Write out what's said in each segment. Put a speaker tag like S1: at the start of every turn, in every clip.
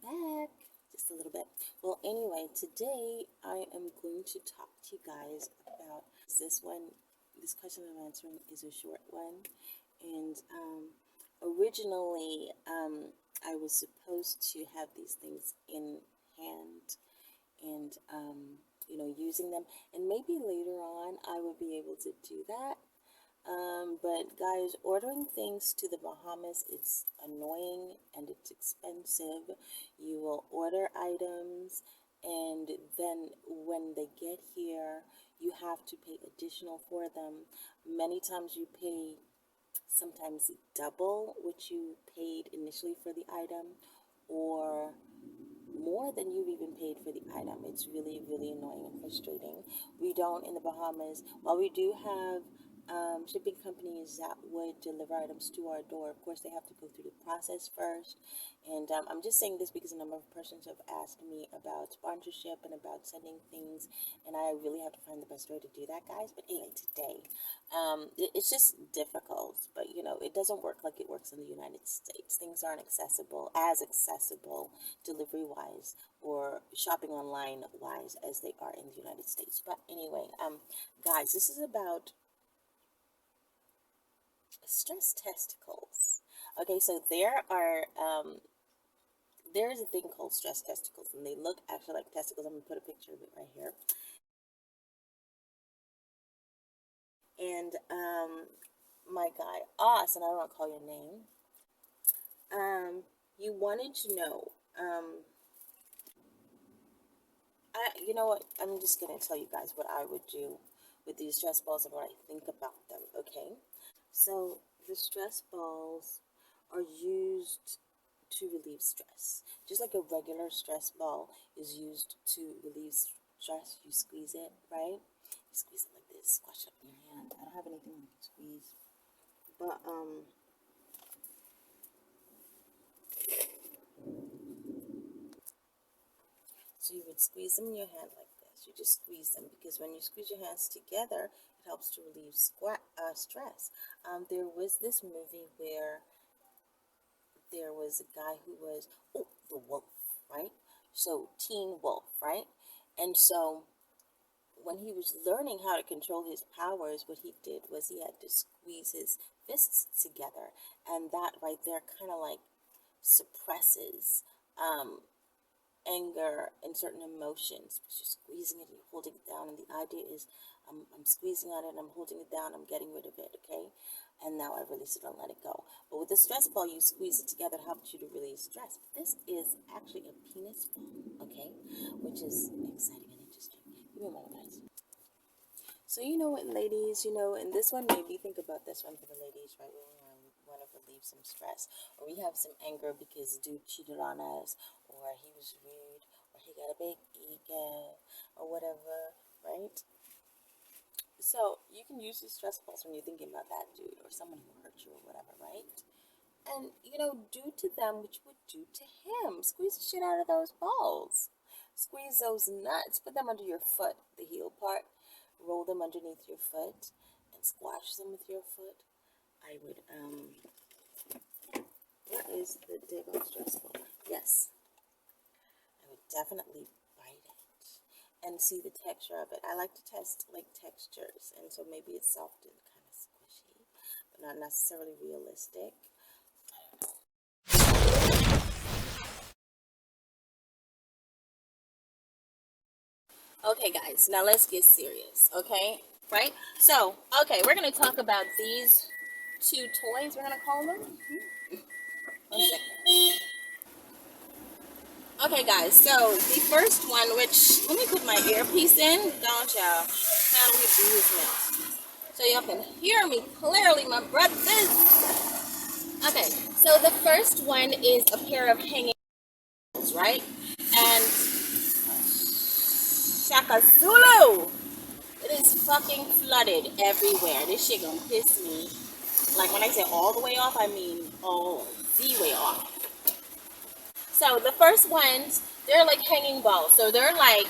S1: back just a little bit. Well, anyway, today I am going to talk to you guys about this one. This question I'm answering is a short one, and originally I was supposed to have these things in hand and using them, and maybe later on I will be able to do that. But guys, ordering things to the Bahamas, it's annoying and it's expensive. You will order items, and then when they get here, you have to pay additional for them. Many times you pay sometimes double what you paid initially for the item, or more than you've even paid for the item. It's really, really annoying and frustrating. We don't in the Bahamas, while we do have shipping companies that would deliver items to our door, of course, they have to go through the process first. And I'm just saying this because a number of persons have asked me about sponsorship and about sending things, and I really have to find the best way to do that, guys. But anyway, today, it's just difficult, but it doesn't work like it works in the United States. Things aren't accessible delivery wise or shopping online wise as they are in the United States. But anyway, guys, this is about stress testicles. Okay, so there's a thing called stress testicles, and they look actually like testicles. I'm gonna put a picture of it right here. And my guy, and I don't want to call your name. You wanted to know. You know what? I'm just gonna tell you guys what I would do with these stress balls and what I think about them. Okay, so the stress balls are used to relieve stress, just like a regular stress ball is used to relieve stress. You squeeze it, right? You squeeze it like this, squash it in your hand. I don't have anything I can squeeze, but so you would squeeze them in your hand like this. You just squeeze them because when you squeeze your hands together, it helps to relieve stress. There was this movie where there was a guy who was the wolf, right? So Teen Wolf, right? And so when he was learning how to control his powers, what he did was he had to squeeze his fists together, and that right there kind of like suppresses anger and certain emotions because you're squeezing it and you're holding it down, and the idea is I'm squeezing on it, I'm holding it down, I'm getting rid of it, okay? And now I release it and let it go. But with the stress ball, you squeeze it together, it helps you to release stress. This is actually a penis ball, okay? Which is exciting and interesting. Give me a moment, guys. So you know what, ladies, and this one made me think about this one for the ladies, right? When we want to relieve some stress, or we have some anger because dude cheated on us, or he was rude, or he got a big ego, or whatever, right? So you can use these stress balls when you're thinking about that dude or someone who hurt you or whatever, right? And do to them what you would do to him. Squeeze the shit out of those balls. Squeeze those nuts. Put them under your foot, the heel part. Roll them underneath your foot and squash them with your foot. I would, what is the daggone stress ball? Yes, I would definitely bite it and see the texture of it. I like to test like textures, and so maybe it's soft and kind of squishy, but not necessarily realistic. Okay, guys, now let's get serious, okay? Right? So, okay, we're going to talk about these two toys, we're going to call them. 1 second. Okay, guys, so the first one, which, let me put my earpiece in, don't y'all? Handle your business. So y'all can hear me clearly, my brothers. Okay, so the first one is a pair of hanging balls, right? And Shaka Zulu! It is fucking flooded everywhere. This shit gonna piss me. Like when I say all the way off, I mean all the way off. So the first ones, they're like hanging balls. So they're by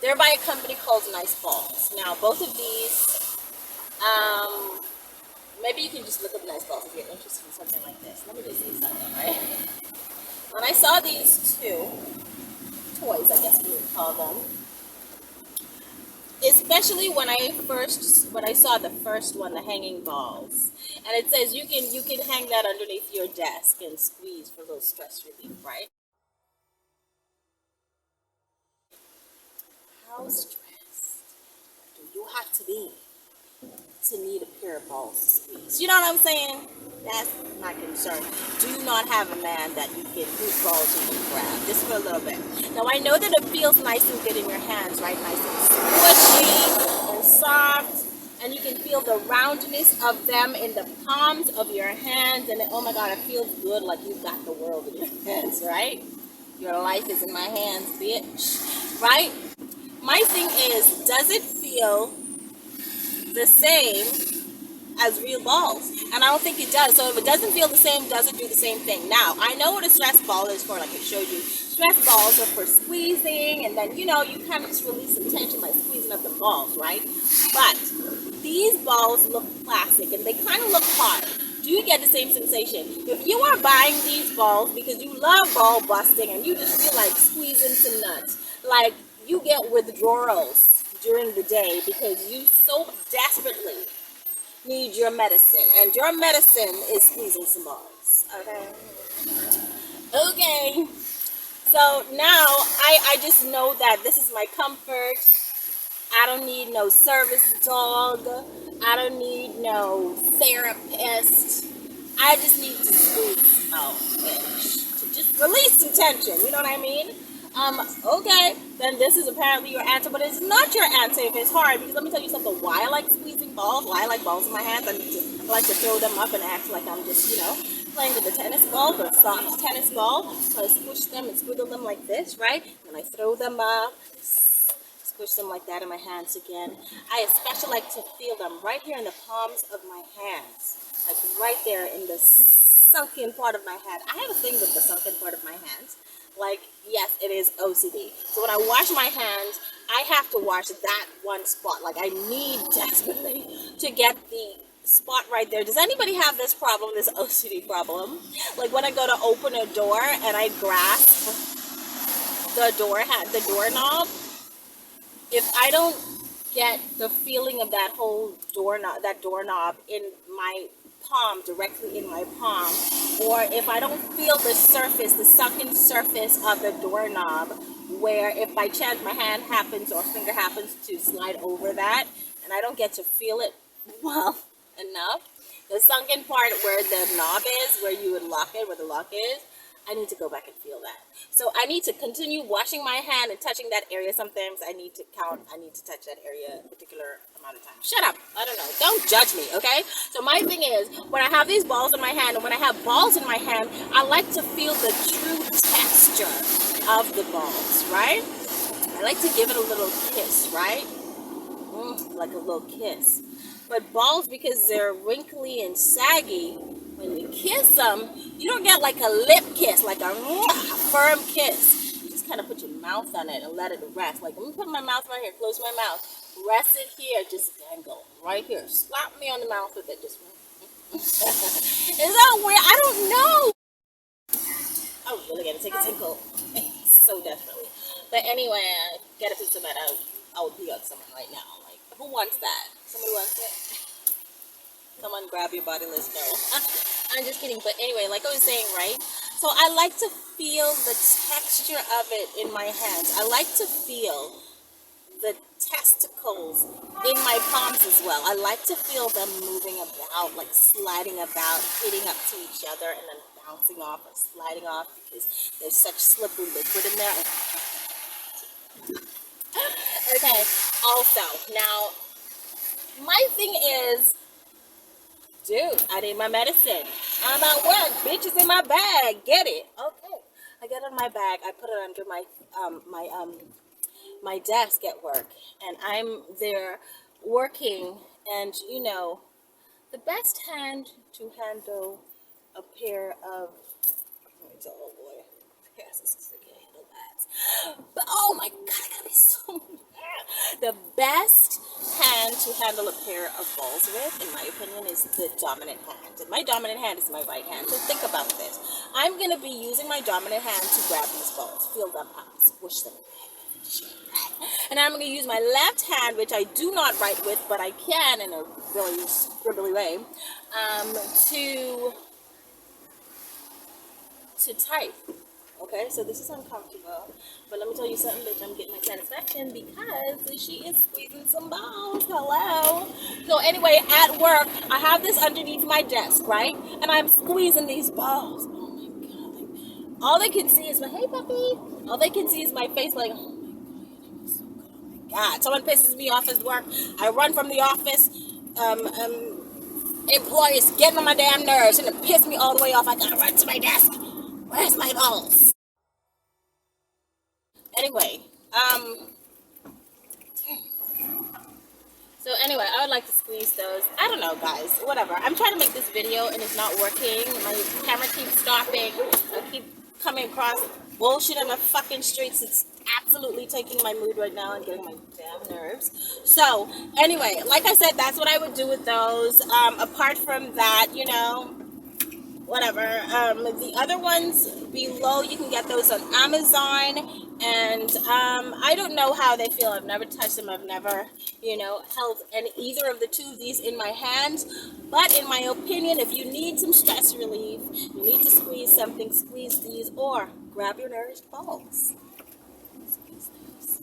S1: a company called Nice Balls. Now both of these, maybe you can just look up Nice Balls if you're interested in something like this. Let me just say something, right? When I saw these two toys, I guess we would call them, especially when I saw the first one, the hanging balls, and it says you can hang that underneath your desk and squeeze for a little stress relief, right? How stressed do you have to be to need a pair of balls to squeeze? You know what I'm saying? That's my concern. Do not have a man that you can whose balls you can grab just for a little bit. Now I know that it feels nice and good in your hands, right? Nice and squishy and soft, and you can feel the roundness of them in the palms of your hands, and oh my God, it feels good, like you've got the world in your hands, right? Your life is in my hands, bitch. Right? My thing is, does it feel the same as real balls? And I don't think it does. So if it doesn't feel the same, does it do the same thing? Now, I know what a stress ball is for, like I showed you. Stress balls are for squeezing, and then, you kind of just release some tension by squeezing up the balls, right? But these balls look plastic, and they kind of look hard. Do you get the same sensation? If you are buying these balls because you love ball busting and you just feel like squeezing some nuts, like you get withdrawals during the day because you so desperately need your medicine, and your medicine is squeezing some balls. Okay. So now I just know that this is my comfort. I don't need no service dog. I don't need no therapist. I just need to squeeze bitch, to just release some tension. You know what I mean? Okay, then this is apparently your answer, but it's not your answer if it's hard, because let me tell you something. Why I like squeezing balls, why I like balls in my hands, I like to throw them up and act like I'm just, playing with a tennis ball, but a soft tennis ball. So I squish them and squiggle them like this, right? And I throw them up, squish them like that in my hands again. I especially like to feel them right here in the palms of my hands, like right there in the sunken part of my hand. I have a thing with the sunken part of my hands. Like, yes, it is OCD. So when I wash my hands, I have to wash that one spot. Like, I need desperately to get the spot right there. Does anybody have this problem, this OCD problem? Like when I go to open a door and I grasp the doorknob, if I don't get the feeling of that whole doorknob in my palm, directly in my palm, or if I don't feel the sunken surface of the doorknob, where if by chance my hand happens or finger happens to slide over that, and I don't get to feel it well enough, the sunken part where the knob is, where you would lock it, where the lock is, I need to go back and feel that. So I need to continue washing my hand and touching that area. Sometimes I need to touch that area a particular amount of time. Shut up. I don't know. Don't judge me, okay? So my thing is, when I have these balls in my hand, and when I have balls in my hand, I like to feel the true texture of the balls, right? I like to give it a little kiss, right? Like a little kiss. But balls, because they're wrinkly and saggy, when you kiss them, you don't get like a lip kiss, like a firm kiss. You just kind of put your mouth on it and let it rest. Like, let me put my mouth right here, close my mouth, rest it here, just dangle right here. Slap me on the mouth with it, just. Is that weird? I don't know. I really gotta take a tinkle. So definitely. But anyway, get a pizza, but I would be on someone right now. Like, who wants that? Somebody wants it? Come on, grab your body, let's go. I'm just kidding. But anyway, like I was saying, right? So I like to feel the texture of it in my hands. I like to feel the testicles in my palms as well. I like to feel them moving about, like sliding about, hitting up to each other, and then bouncing off or sliding off, because there's such slippery liquid in there. Okay, also, now, my thing is, dude, I need my medicine. I'm at work. Bitch is in my bag. Get it. Okay. I get it in my bag. I put it under my desk at work. And I'm there working. And, the best hand to handle a pair of... Let me tell you, oh boy. Yes, this is the handle that. But, oh my God, I gotta be so... The best hand to handle a pair of balls with, in my opinion, is the dominant hand. And my dominant hand is my right hand. So think about this. I'm going to be using my dominant hand to grab these balls, feel them out, squish them. And I'm going to use my left hand, which I do not write with, but I can in a really scribbly way, to type. Okay, so this is uncomfortable, but let me tell you something, bitch, I'm getting my satisfaction because she is squeezing some balls. Hello. So anyway, at work, I have this underneath my desk, right? And I'm squeezing these balls. Oh my God. All they can see is my, hey puppy. All they can see is my face like, oh my God, so good. Oh my God. Someone pisses me off at work. I run from the office. Employees getting on my damn nerves and it piss me all the way off. I gotta run to my desk. Where's my balls? Anyway, so anyway, I would like to squeeze those. I don't know, guys, whatever. I'm trying to make this video and it's not working. My camera keeps stopping. I keep coming across bullshit on the fucking streets. It's absolutely taking my mood right now and getting my damn nerves. So anyway, like I said, that's what I would do with those. Apart from that, you know, whatever. The other ones below, you can get those on Amazon. And I don't know how they feel. I've never touched them. I've never, you know, held either of the two of these in my hands. But in my opinion, if you need some stress relief, you need to squeeze something, squeeze these, or grab your nourished balls. Squeeze those.